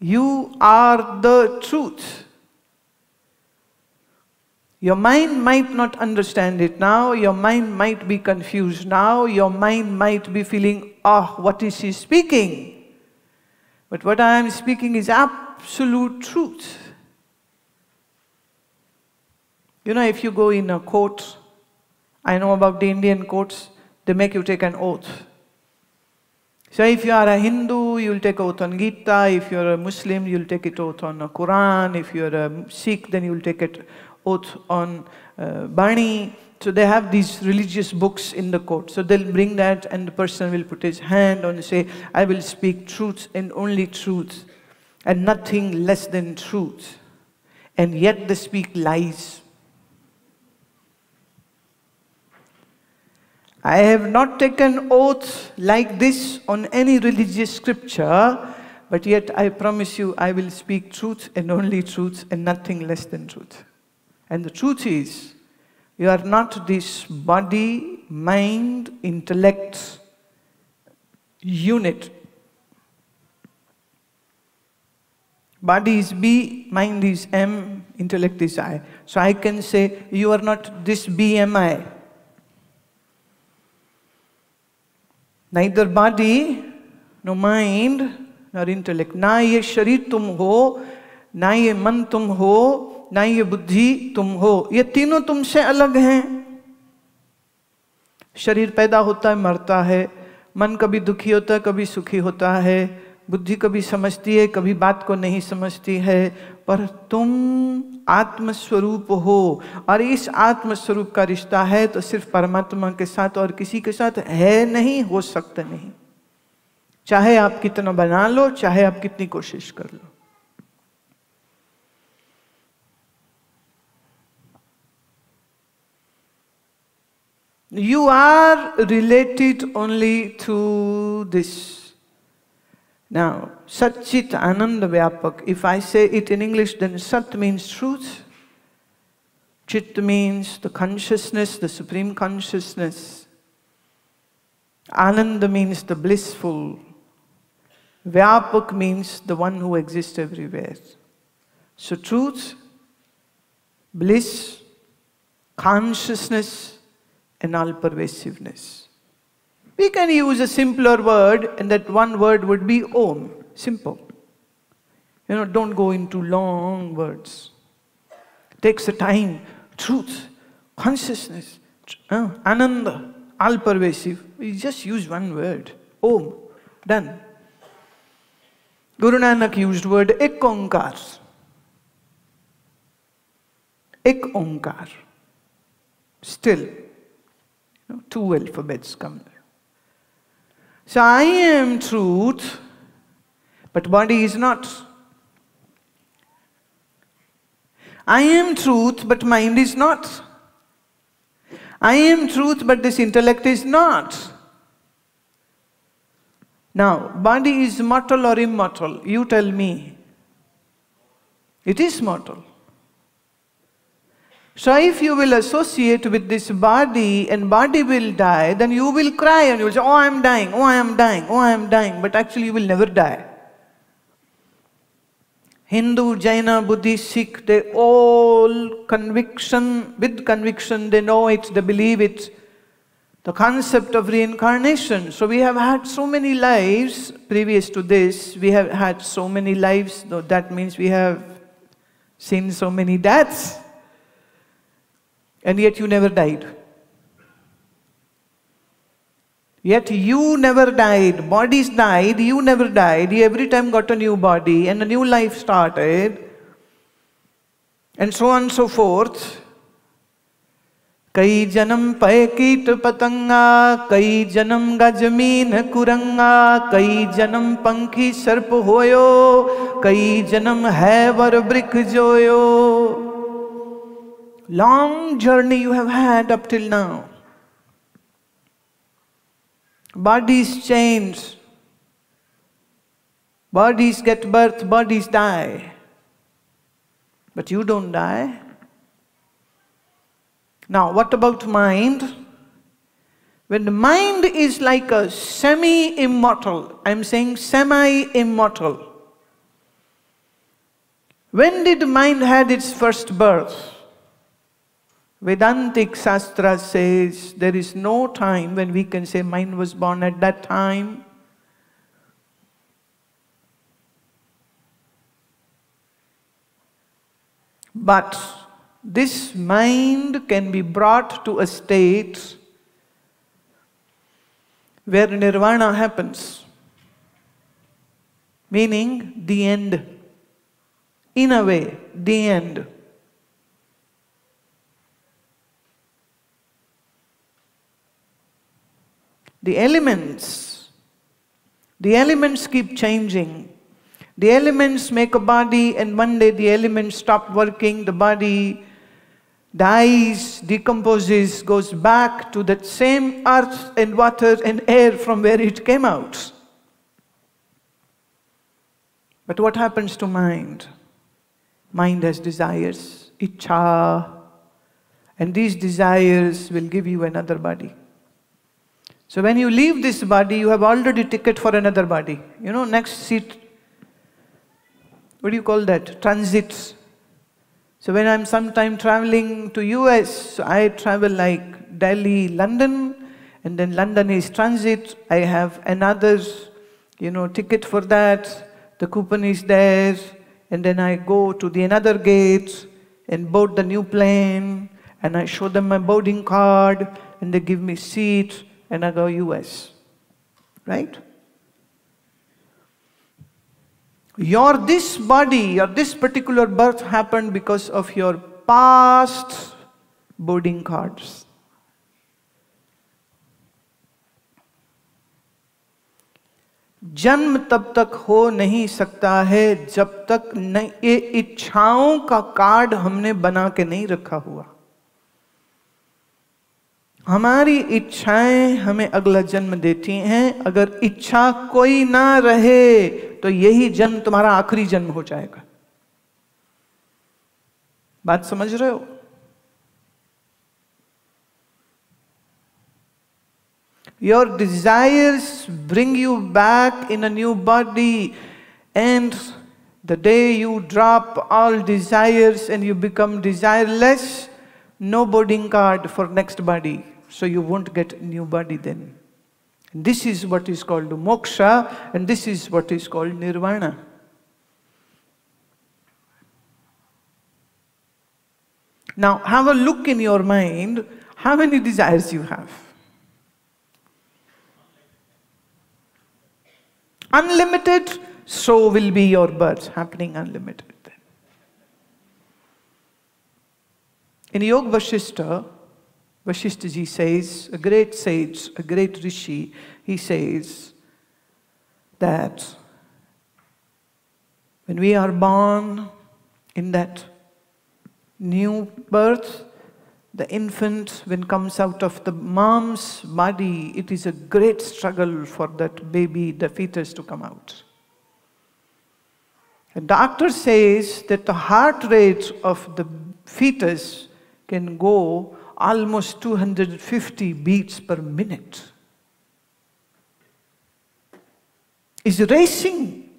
You are the truth. Your mind might not understand it now, your mind might be confused now, your mind might be feeling, what is she speaking? But what I am speaking is absolute truth. You know, if you go in a court, I know about the Indian courts, they make you take an oath. So if you are a Hindu, you'll take oath on Gita. If you're a Muslim, you'll take it oath on the Quran. If you're a Sikh, then you'll take it oath on Bani. So they have these religious books in the court. So they'll bring that and the person will put his hand on and say, I will speak truth and only truth and nothing less than truth. And yet they speak lies. I have not taken oath like this on any religious scripture, but yet I promise you I will speak truth and only truth and nothing less than truth. And the truth is, you are not this body, mind, intellect unit. Body is B, mind is M, intellect is I. So I can say, you are not this BMI. Neither body, no mind, nor intellect. ना ये शरीर तुम हो, ना ये मन तुम हो, ना ये बुद्धि तुम हो. ये तीनों तुमसे अलग हैं. शरीर पैदा होता है, मरता है. मन कभी दुखी होता है, कभी सुखी होता है. बुद्धि कभी समझती है, कभी बात को नहीं समझती है. पर तुम आत्मस्वरूप हो, और इस आत्मस्वरूप का रिश्ता है तो सिर्फ परमात्मा के साथ और किसी के साथ है नहीं, हो सकता नहीं. चाहे आप कितना बना लो, चाहे आप कितनी कोशिश कर लो. You are related only to this. Now, Sat Chit Ananda Vyapak, if I say it in English, then Sat means truth. Chit means the consciousness, the supreme consciousness. Ananda means the blissful. Vyapak means the one who exists everywhere. So truth, bliss, consciousness, and all-pervasiveness. We can use a simpler word, and that one word would be Om. Simple. You know, don't go into long words. It takes a time. Truth, consciousness, Ananda, all-pervasive. We just use one word. Om. Done. Guru Nanak used word Ek Onkar. Ek Onkar. Still, two alphabets come there. So I am truth, but body is not. I am truth, but mind is not. I am truth, but this intellect is not. Now, body is mortal or immortal? You tell me. It is mortal. So if you will associate with this body and body will die, then you will cry and you will say, oh, I am dying, oh, I am dying, oh, I am dying. But actually you will never die. Hindu, Jaina, Buddhist, Sikh, they all conviction, with conviction, they know it, they believe it. The concept of reincarnation. So we have had so many lives previous to this. We have had so many lives, though that means we have seen so many deaths. And yet you never died. Yet you never died. Bodies died, you never died. You every time got a new body and a new life started. And so on and so forth. Kai janam paye keet patanga, kai janam gajmeen kuranga, kai janam pankhi sarp hoyo, kai janam hai var brick joyo. Long journey you have had up till now. Bodies change. Bodies get birth, bodies die. But you don't die. Now, what about mind? When the mind is like a semi-immortal, I'm saying semi-immortal. When did mind had its first birth? Vedantic Shastra says there is no time when we can say mind was born at that time. But this mind can be brought to a state where nirvana happens, meaning the end. In a way, the end. The elements keep changing. The elements make a body, and one day the elements stop working, the body dies, decomposes, goes back to that same earth and water and air from where it came out. But what happens to mind? Mind has desires, ichcha, and these desires will give you another body. So when you leave this body, you have already ticket for another body. You know, next seat, what do you call that? Transits. So when I'm sometime traveling to US, so I travel like Delhi, London, and then London is transit. I have another, ticket for that. The coupon is there. And then I go to the another gate and board the new plane, and I show them my boarding card, and they give me seat, and I go US. Right? This body, or this particular birth happened because of your past boarding cards. जन्म तब तक हो नहीं सकता है जब तक ये इच्छाओं का कार्ड हमने बना के नहीं रखा हुआ। हमारी इच्छाएं हमें अगला जन्म देती हैं। अगर इच्छा कोई ना रहे तो यही जन्म तुम्हारा आखिरी जन्म हो जाएगा। बात समझ रहे हो? Your desires bring you back in a new body, and the day you drop all desires and you become desireless, no boarding card for next body, so you won't get a new body then. And this is what is called moksha, and this is what is called nirvana. Now have a look in your mind, how many desires you have? Unlimited, so will be your birth happening unlimited then. In Yoga Vasishtha, Vasishtha ji says, a great sage, a great rishi, he says that when we are born in that new birth, the infant, when comes out of the mom's body, it is a great struggle for that baby, the fetus, to come out. The doctor says that the heart rate of the fetus can go almost 250 beats per minute. It's racing.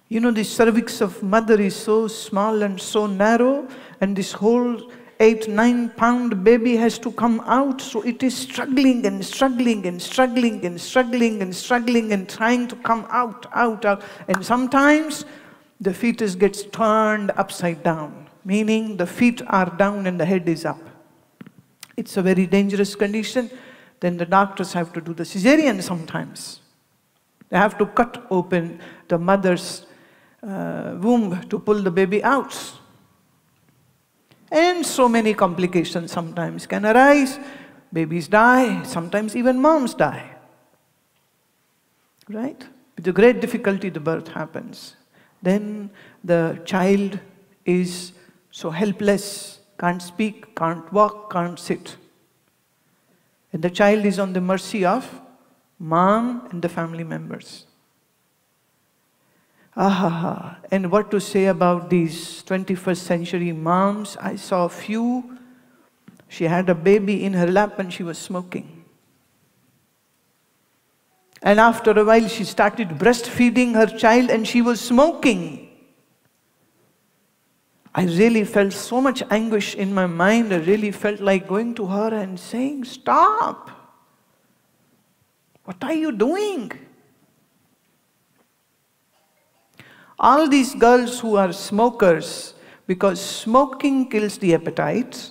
You know, the cervix of mother is so small and so narrow, and this whole 8-9 pound baby has to come out, so it is struggling and struggling and struggling and struggling and struggling and trying to come out. And sometimes the fetus gets turned upside down, meaning the feet are down and the head is up. It's a very dangerous condition. Then the doctors have to do the cesarean sometimes. They have to cut open the mother's womb to pull the baby out. And so many complications sometimes can arise. Babies die, sometimes even moms die. Right? With a great difficulty the birth happens. Then the child is so helpless, can't speak, can't walk, can't sit. And the child is on the mercy of mom and the family members. And what to say about these 21st century moms? I saw a few. She had a baby in her lap and she was smoking. And after a while she started breastfeeding her child and she was smoking. I really felt so much anguish in my mind. I really felt like going to her and saying, "Stop! What are you doing?" All these girls who are smokers, because smoking kills the appetite,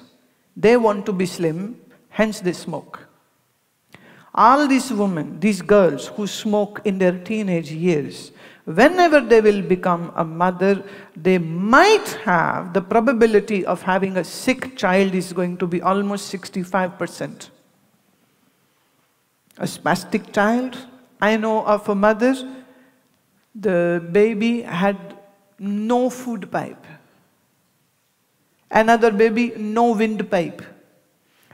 they want to be slim, hence they smoke. All these women, these girls who smoke in their teenage years, whenever they will become a mother, they might have the probability of having a sick child is going to be almost 65%. A spastic child, I know of a mother, the baby had no food pipe. Another baby, no windpipe.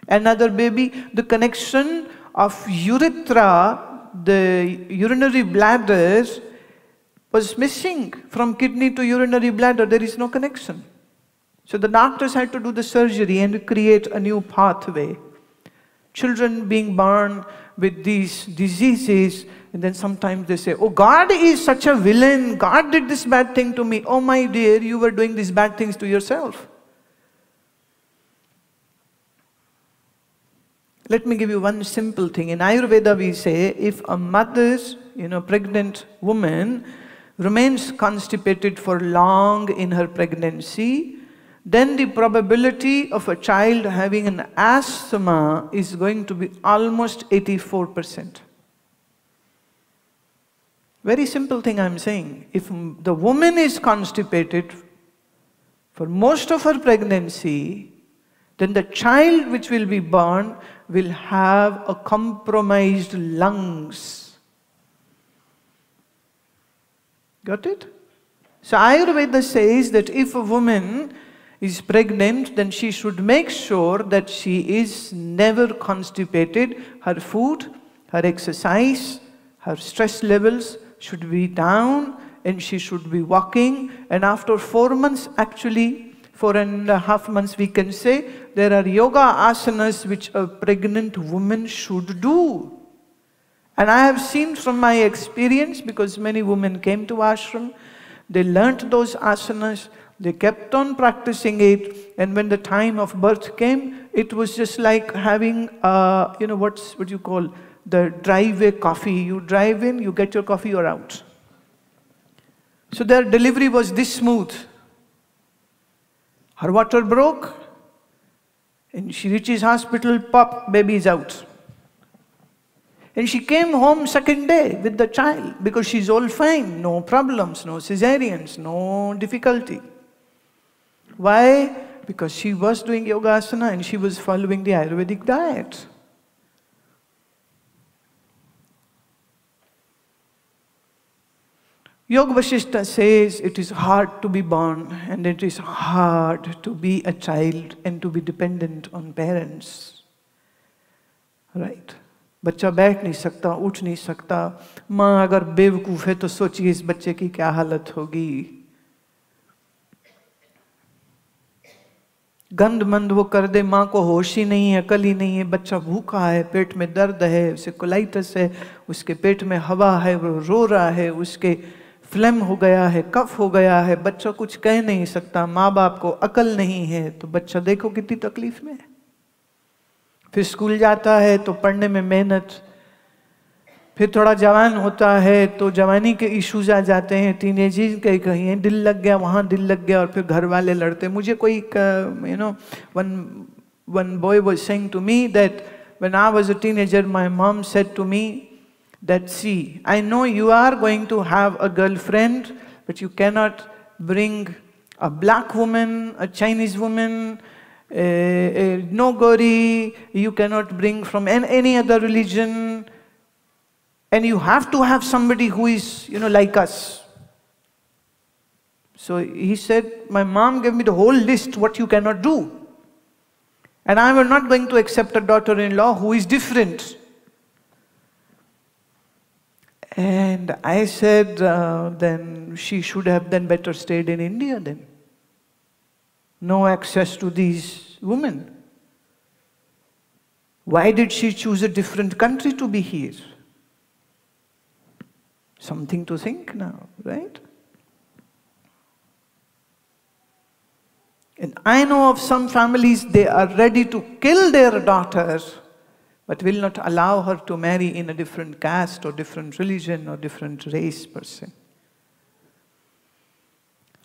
Another baby, the connection of urethra, the urinary bladder, was missing from kidney to urinary bladder. There is no connection. So the doctors had to do the surgery and create a new pathway. Children being born with these diseases, and then sometimes they say, "Oh, God is such a villain. God did this bad thing to me." Oh, my dear, you were doing these bad things to yourself. Let me give you one simple thing. In Ayurveda, we say, if a mother, pregnant woman, remains constipated for long in her pregnancy, then the probability of a child having an asthma is going to be almost 84%. Very simple thing I'm saying. If the woman is constipated for most of her pregnancy, then the child which will be born will have a compromised lungs. Got it? So Ayurveda says that if a woman is pregnant, then she should make sure that she is never constipated. Her food, her exercise, her stress levels should be down, and she should be walking. And after 4 months, actually 4.5 months, we can say there are yoga asanas which a pregnant woman should do. And I have seen from my experience, because many women came to ashram, they learnt those asanas, they kept on practicing it, and when the time of birth came, it was just like having, what you call the drive-away coffee. You drive in, you get your coffee, you're out. So their delivery was this smooth. Her water broke, and she reaches hospital, pop, baby is out. And she came home second day with the child, because she's all fine, no problems, no cesareans, no difficulty. Why? Because she was doing yoga asana and she was following the Ayurvedic diet. Yoga Vasishtha says it is hard to be born and it is hard to be a child and to be dependent on parents. Right? बच्चा बैठ नहीं सकता, उठ नहीं सकता. माँ अगर बेवकूफ़ है तो सोचिए इस बच्चे की क्या हालत होगी. गंद मंद वो कर दे, माँ को होश ही नहीं है, अकल ही नहीं है, बच्चा भूखा है, पेट में दर्द है, उसे कोलाइटिस है, उसके पेट में हवा है, वो रो रहा है, उसके फ्लेम हो गया है, कफ हो गया है, बच्चा कुछ कह नहीं सकता, माँ बाप को अकल नहीं है, तो बच्चा देखो कितनी तकलीफ में है. फिर स्कूल जाता है तो पढ़ने में मेहनत, फिर थोड़ा जवान होता है तो जवानी के इश्यूज आ जाते हैं, टीनेजिंग के कहीं दिल लग गया, वहाँ दिल लग गया, और फिर घर वाले लड़ते. मुझे कोई one boy was saying to me that when I was a teenager, my mom said to me that, see, I know you are going to have a girlfriend, but you cannot bring a black woman, a Chinese woman, a Nogori, you cannot bring from any other religion, and you have to have somebody who is, like us. So he said, my mom gave me the whole list what you cannot do. And I am not going to accept a daughter-in-law who is different. And I said, then she should have then better stayed in India then. No access to these women. Why did she choose a different country to be here? Something to think now, right? And I know of some families, they are ready to kill their daughter, but will not allow her to marry in a different caste or different religion or different race person.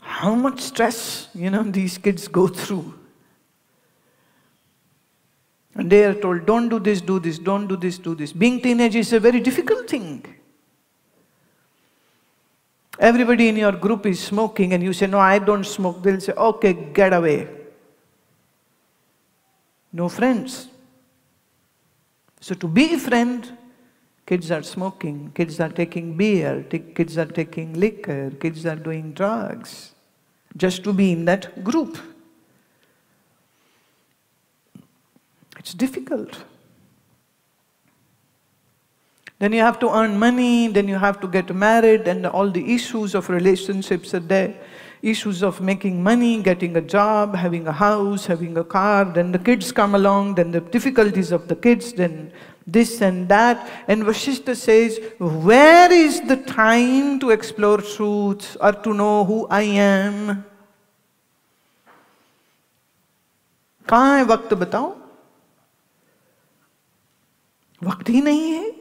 How much stress, these kids go through. And they are told, don't do this, don't do this, do this. Being teenage is a very difficult thing. Everybody in your group is smoking and you say, no, I don't smoke. They'll say, okay, get away. No friends. So to be a friend, kids are smoking, kids are taking beer, kids are taking liquor, kids are doing drugs, just to be in that group. It's difficult. Then you have to earn money, then you have to get married, and all the issues of relationships are there. Issues of making money, getting a job, having a house, having a car. Then the kids come along, then the difficulties of the kids, then this and that. And Vasishtha says, where is the time to explore truth or to know who I am? कहाँ है वक्त बताओ? वक्त ही नहीं है.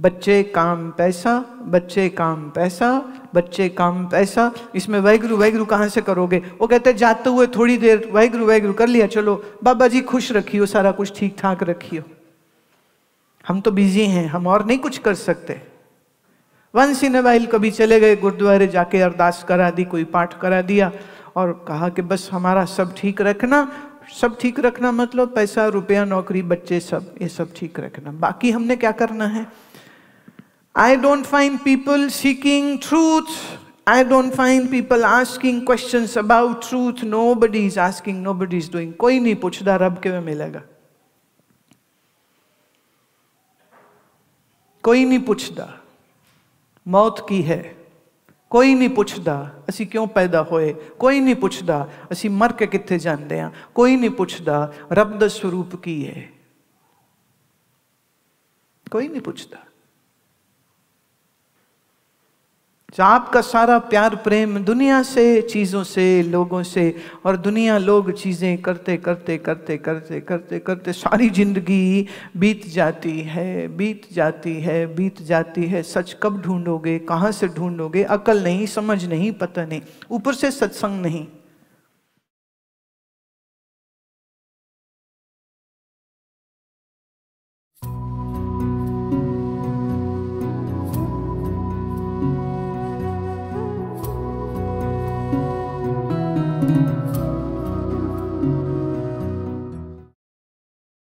बच्चे काम पैसा, बच्चे काम पैसा, बच्चे काम पैसा. इसमें वाहिगुरु वाहिगुरु कहाँ से करोगे? वो कहते हैं जाते हुए थोड़ी देर वाहिगुरु वाहिगुरु कर लिया, चलो बाबा जी खुश रखियो, सारा कुछ ठीक ठाक रखियो. हम तो बिजी हैं, हम और नहीं कुछ कर सकते. वंस इन अ वाइल कभी चले गए गुरुद्वारे, जाके अरदास करा दी, कोई पाठ करा दिया और कहा कि बस हमारा सब ठीक रखना. सब ठीक रखना मतलब पैसा, रुपया, नौकरी, बच्चे, सब, ये सब ठीक रखना. बाकी हमने क्या करना है? I don't find people seeking truth. I don't find people asking questions about truth. Nobody is asking, nobody is doing. कोई नहीं पूछता रब के में मिलेगा. कोई नहीं पूछता मौत की है. कोई नहीं पूछता असी क्यों पैदा होए. कोई नहीं पूछता असी मर के किथे जाते हैं. कोई नहीं पूछता रब दा स्वरूप की है. कोई नहीं पूछता. आपका सारा प्यार प्रेम दुनिया से, चीजों से, लोगों से, और दुनिया लोग चीजें करते करते करते करते करते करते सारी जिंदगी बीत जाती है, बीत जाती है, बीत जाती है. सच कब ढूंढोगे? कहाँ से ढूंढोगे? अकल नहीं, समझ नहीं, पता नहीं. ऊपर से सत्संग नहीं.